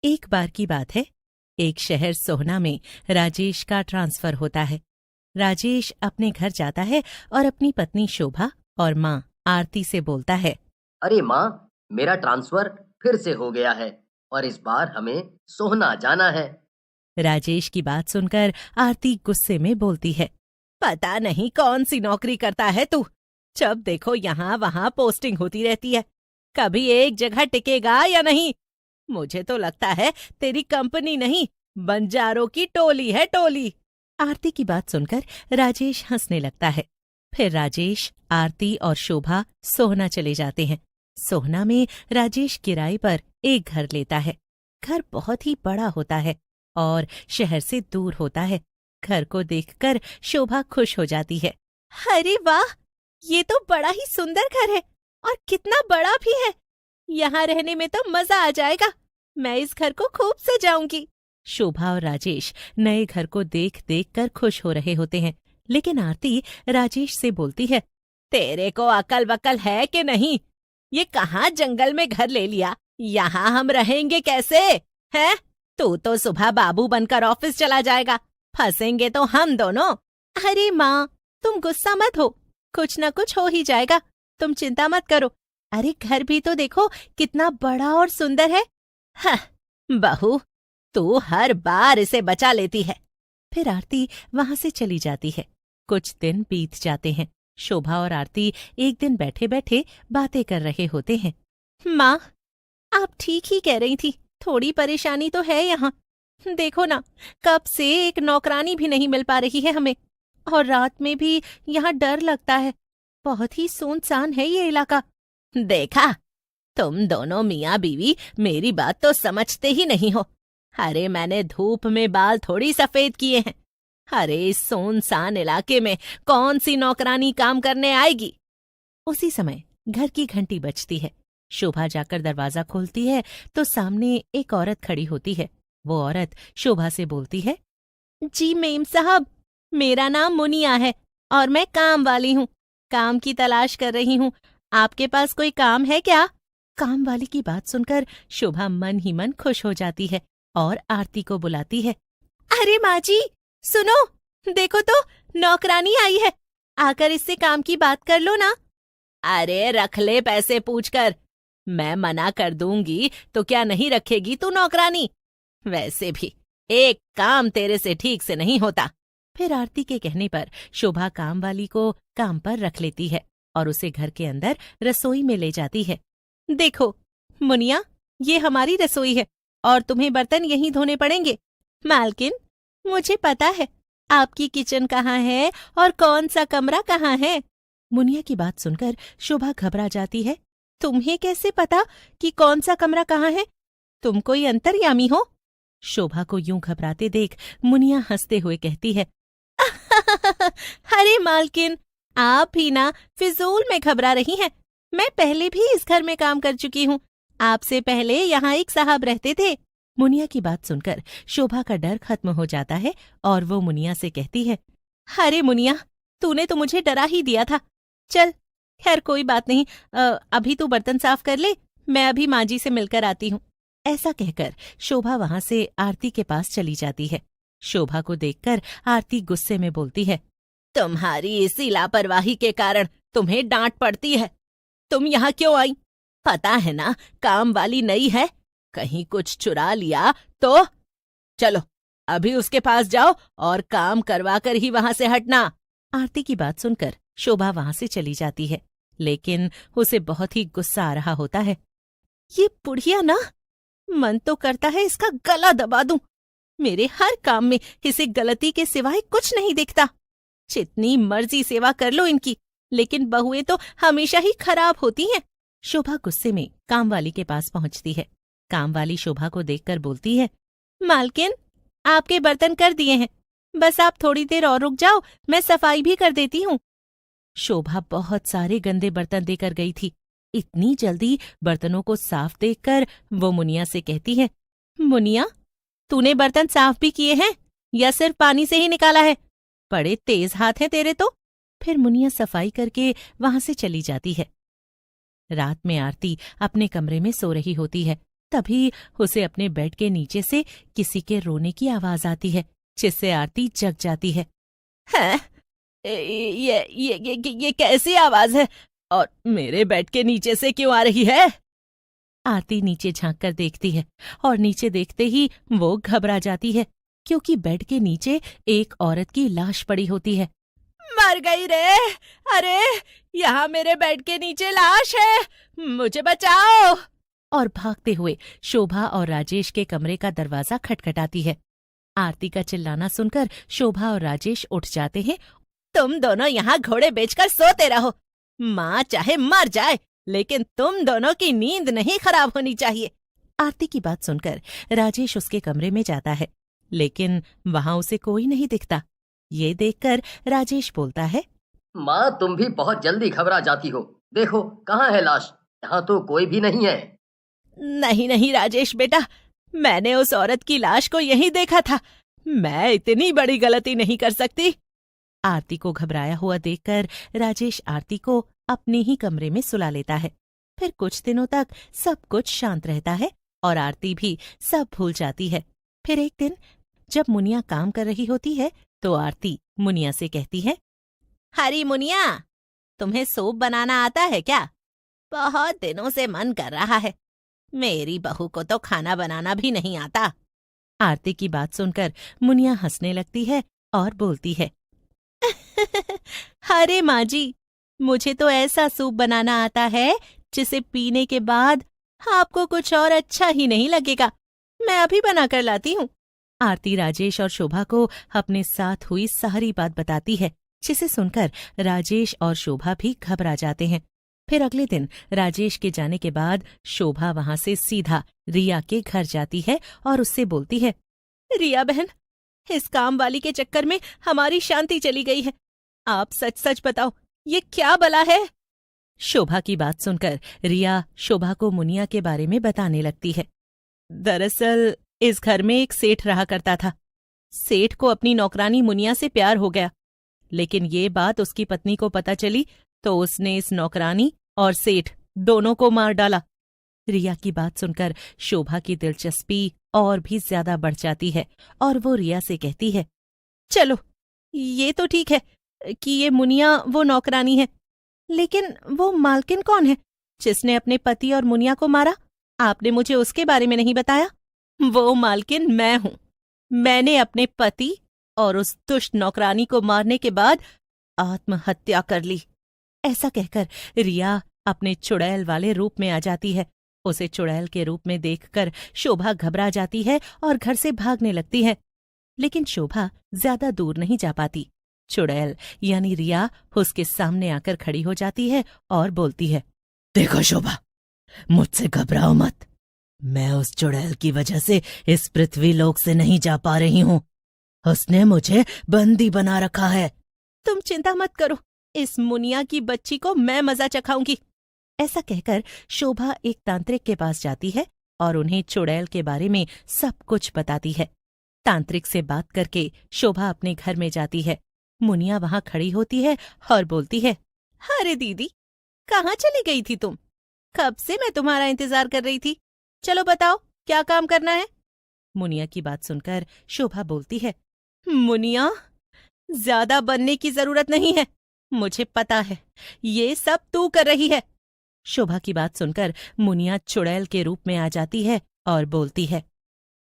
एक बार की बात है, एक शहर सोहना में राजेश का ट्रांसफर होता है। राजेश अपने घर जाता है और अपनी पत्नी शोभा और माँ आरती से बोलता है। अरे माँ, मेरा ट्रांसफर फिर से हो गया है और इस बार हमें सोहना जाना है। राजेश की बात सुनकर आरती गुस्से में बोलती है, पता नहीं कौन सी नौकरी करता है तू। जब देखो यहाँ वहाँ पोस्टिंग होती रहती है, कभी एक जगह टिकेगा या नहीं। मुझे तो लगता है तेरी कंपनी नहीं, बंजारों की टोली है, टोली। आरती की बात सुनकर राजेश हंसने लगता है। फिर राजेश, आरती और शोभा सोहना चले जाते हैं। सोहना में राजेश किराए पर एक घर लेता है। घर बहुत ही बड़ा होता है और शहर से दूर होता है। घर को देखकर शोभा खुश हो जाती है। अरे वाह, ये तो बड़ा ही सुंदर घर है और कितना बड़ा भी है। यहाँ रहने में तो मजा आ जाएगा। मैं इस घर को खूब सजाऊंगी। शोभा और राजेश नए घर को देख देख कर खुश हो रहे होते हैं, लेकिन आरती राजेश से बोलती है, तेरे को अकल वकल है कि नहीं? ये कहाँ जंगल में घर ले लिया? यहाँ हम रहेंगे कैसे? हैं? तू तो सुबह बाबू बनकर ऑफिस चला जाएगा, फंसेंगे तो हम दोनों। अरे माँ, तुम गुस्सा मत हो, कुछ न कुछ हो ही जाएगा, तुम चिंता मत करो। अरे घर भी तो देखो कितना बड़ा और सुंदर है। हाँ, बहू, तू हर बार इसे बचा लेती है। फिर आरती वहां से चली जाती है। कुछ दिन बीत जाते हैं। शोभा और आरती एक दिन बैठे बैठे बातें कर रहे होते हैं। माँ, आप ठीक ही कह रही थी, थोड़ी परेशानी तो है यहाँ। देखो ना, कब से एक नौकरानी भी नहीं मिल पा रही है हमें, और रात में भी यहाँ डर लगता है। बहुत ही सुनसान है ये इलाका। देखा, तुम दोनों मियाँ बीवी मेरी बात तो समझते ही नहीं हो। अरे मैंने धूप में बाल थोड़ी सफेद किए हैं। अरे इस सुनसान इलाके में कौन सी नौकरानी काम करने आएगी? उसी समय घर की घंटी बजती है। शोभा जाकर दरवाजा खोलती है तो सामने एक औरत खड़ी होती है। वो औरत शोभा से बोलती है, जी मेम साहब, मेरा नाम मुनिया है और मैं काम वाली हूँ। काम की तलाश कर रही हूँ। आपके पास कोई काम है क्या? काम वाली की बात सुनकर शोभा मन ही मन खुश हो जाती है और आरती को बुलाती है। अरे माँ जी, सुनो, देखो तो नौकरानी आई है, आकर इससे काम की बात कर लो ना। अरे रख ले पैसे पूछकर, मैं मना कर दूंगी तो क्या नहीं रखेगी तू नौकरानी? वैसे भी एक काम तेरे से ठीक से नहीं होता। फिर आरती के कहने पर शोभा काम वाली को काम पर रख लेती है और उसे घर के अंदर रसोई में ले जाती है। देखो मुनिया, ये हमारी रसोई है और तुम्हें बर्तन यहीं धोने पड़ेंगे। मालकिन, मुझे पता है आपकी किचन कहाँ है और कौन सा कमरा कहाँ है। मुनिया की बात सुनकर शोभा घबरा जाती है। तुम्हें कैसे पता कि कौन सा कमरा कहाँ है? तुम कोई अंतर्यामी हो? शोभा को यूं घबराते देख मुनिया हंसते हुए कहती है, अरे मालकिन, आप भी ना फिजूल में घबरा रही हैं। मैं पहले भी इस घर में काम कर चुकी हूँ। आपसे पहले यहाँ एक साहब रहते थे। मुनिया की बात सुनकर शोभा का डर खत्म हो जाता है और वो मुनिया से कहती है, अरे मुनिया, तूने तो मुझे डरा ही दिया था। चल, खैर कोई बात नहीं, अभी तू बर्तन साफ कर ले, मैं अभी माँ जी से मिलकर आती हूँ। ऐसा कहकर शोभा वहां से आरती के पास चली जाती है। शोभा को देखकर आरती गुस्से में बोलती है, तुम्हारी इसी लापरवाही के कारण तुम्हें डांट पड़ती है। तुम यहाँ क्यों आई? पता है ना, काम वाली नई है, कहीं कुछ चुरा लिया तो? चलो अभी उसके पास जाओ और काम करवा कर ही वहां से हटना। आरती की बात सुनकर शोभा वहां से चली जाती है, लेकिन उसे बहुत ही गुस्सा आ रहा होता है। ये बुढ़िया ना, मन तो करता है इसका गला दबा दूं। मेरे हर काम में इसे गलती के सिवाय कुछ नहीं दिखता। जितनी मर्जी सेवा कर लो इनकी, लेकिन बहुएं तो हमेशा ही खराब होती हैं। शोभा गुस्से में कामवाली के पास पहुंचती है। कामवाली शोभा को देखकर बोलती है, मालकिन, आपके बर्तन कर दिए हैं, बस आप थोड़ी देर और रुक जाओ, मैं सफाई भी कर देती हूँ। शोभा बहुत सारे गंदे बर्तन देकर गई थी। इतनी जल्दी बर्तनों को साफ देखकर वो मुनिया से कहती है, मुनिया, तूने बर्तन साफ भी किए हैं या सिर्फ पानी से ही निकाला है? बड़े तेज हाथ हैं तेरे तो। फिर मुनिया सफाई करके वहां से चली जाती है। रात में आरती अपने कमरे में सो रही होती है, तभी उसे अपने बेड के नीचे से किसी के रोने की आवाज आती है, जिससे आरती जग जाती है। हैं? ये कैसी आवाज है और मेरे बेड के नीचे से क्यों आ रही है? आरती नीचे झांक कर देखती है और नीचे देखते ही वो घबरा जाती है, क्योंकि बेड के नीचे एक औरत की लाश पड़ी होती है। मर गई रे! अरे, यहाँ मेरे बेड के नीचे लाश है, मुझे बचाओ! और भागते हुए शोभा और राजेश के कमरे का दरवाजा खटखटाती है। आरती का चिल्लाना सुनकर शोभा और राजेश उठ जाते हैं। तुम दोनों यहाँ घोड़े बेचकर सोते रहो, माँ चाहे मर जाए, लेकिन तुम दोनों की नींद नहीं खराब होनी चाहिए। आरती की बात सुनकर राजेश उसके कमरे में जाता है, लेकिन वहां उसे कोई नहीं दिखता। ये देखकर राजेश बोलता है, माँ तुम भी बहुत जल्दी घबरा जाती हो, देखो कहाँ है लाश, यहाँ तो कोई भी नहीं है। नहीं नहीं राजेश बेटा, मैंने उस औरत की लाश को यहीं देखा था, मैं इतनी बड़ी गलती नहीं कर सकती। आरती को घबराया हुआ देखकर राजेश आरती को अपने ही कमरे में सुला लेता है। फिर कुछ दिनों तक सब कुछ शांत रहता है और आरती भी सब भूल जाती है। फिर एक दिन जब मुनिया काम कर रही होती है तो आरती मुनिया से कहती है, हरी मुनिया, तुम्हें सूप बनाना आता है क्या? बहुत दिनों से मन कर रहा है। मेरी बहू को तो खाना बनाना भी नहीं आता। आरती की बात सुनकर मुनिया हंसने लगती है और बोलती है, अरे माँ जी, मुझे तो ऐसा सूप बनाना आता है जिसे पीने के बाद आपको कुछ और अच्छा ही नहीं लगेगा। मैं अभी बना कर लाती हूँ। आरती राजेश और शोभा को अपने साथ हुई सारी बात बताती है, जिसे सुनकर राजेश और शोभा भी घबरा जाते हैं। फिर अगले दिन राजेश के जाने के बाद शोभा वहां से सीधा रिया के घर जाती है और उससे बोलती है, रिया बहन, इस काम वाली के चक्कर में हमारी शांति चली गई है। आप सच सच बताओ, ये क्या बला है? शोभा की बात सुनकर रिया शोभा को मुनिया के बारे में बताने लगती है। दरअसल इस घर में एक सेठ रहा करता था। सेठ को अपनी नौकरानी मुनिया से प्यार हो गया, लेकिन ये बात उसकी पत्नी को पता चली तो उसने इस नौकरानी और सेठ दोनों को मार डाला। रिया की बात सुनकर शोभा की दिलचस्पी और भी ज्यादा बढ़ जाती है और वो रिया से कहती है, चलो ये तो ठीक है कि ये मुनिया वो नौकरानी है, लेकिन वो मालकिन कौन है जिसने अपने पति और मुनिया को मारा? आपने मुझे उसके बारे में नहीं बताया। वो मालकिन मैं हूं। मैंने अपने पति और उस दुष्ट नौकरानी को मारने के बाद आत्महत्या कर ली। ऐसा कहकर रिया अपने चुड़ैल वाले रूप में आ जाती है। उसे चुड़ैल के रूप में देखकर शोभा घबरा जाती है और घर से भागने लगती है, लेकिन शोभा ज्यादा दूर नहीं जा पाती। चुड़ैल यानी रिया उसके सामने आकर खड़ी हो जाती है और बोलती है, देखो शोभा, मुझसे घबराओ मत। मैं उस चुड़ैल की वजह से इस पृथ्वी लोक से नहीं जा पा रही हूँ। उसने मुझे बंदी बना रखा है। तुम चिंता मत करो, इस मुनिया की बच्ची को मैं मजा चखाऊंगी। ऐसा कहकर शोभा एक तांत्रिक के पास जाती है और उन्हें चुड़ैल के बारे में सब कुछ बताती है। तांत्रिक से बात करके शोभा अपने घर में जाती है। मुनिया वहां खड़ी होती है और बोलती है, अरे दीदी, कहाँ चली गई थी तुम? कब से मैं तुम्हारा इंतजार कर रही थी। चलो बताओ, क्या काम करना है? मुनिया की बात सुनकर शोभा बोलती है, मुनिया, ज्यादा बनने की जरूरत नहीं है, मुझे पता है ये सब तू कर रही है। शोभा की बात सुनकर मुनिया चुड़ैल के रूप में आ जाती है और बोलती है,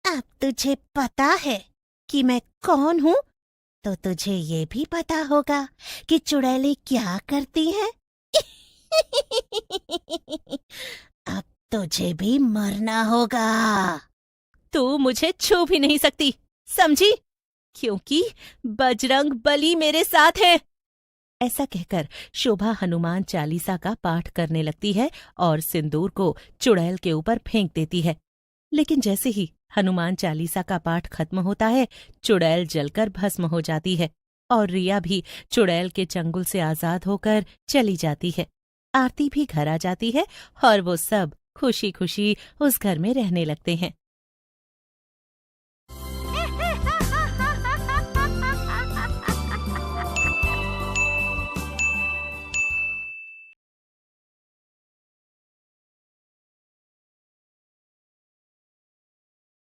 अब तुझे पता है कि मैं कौन हूँ, तो तुझे ये भी पता होगा कि चुड़ैलें क्या करती हैं। अब तुझे भी मरना होगा। तू मुझे छू भी नहीं सकती, समझी? क्योंकि बजरंग बली मेरे साथ है। ऐसा कहकर शोभा हनुमान चालीसा का पाठ करने लगती है और सिंदूर को चुड़ैल के ऊपर फेंक देती है। लेकिन जैसे ही हनुमान चालीसा का पाठ खत्म होता है, चुड़ैल जलकर भस्म हो जाती है और रिया भी चुड़ैल के चंगुल से आजाद होकर चली जाती है। आरती भी घर आ जाती है और वो सब खुशी खुशी उस घर में रहने लगते हैं।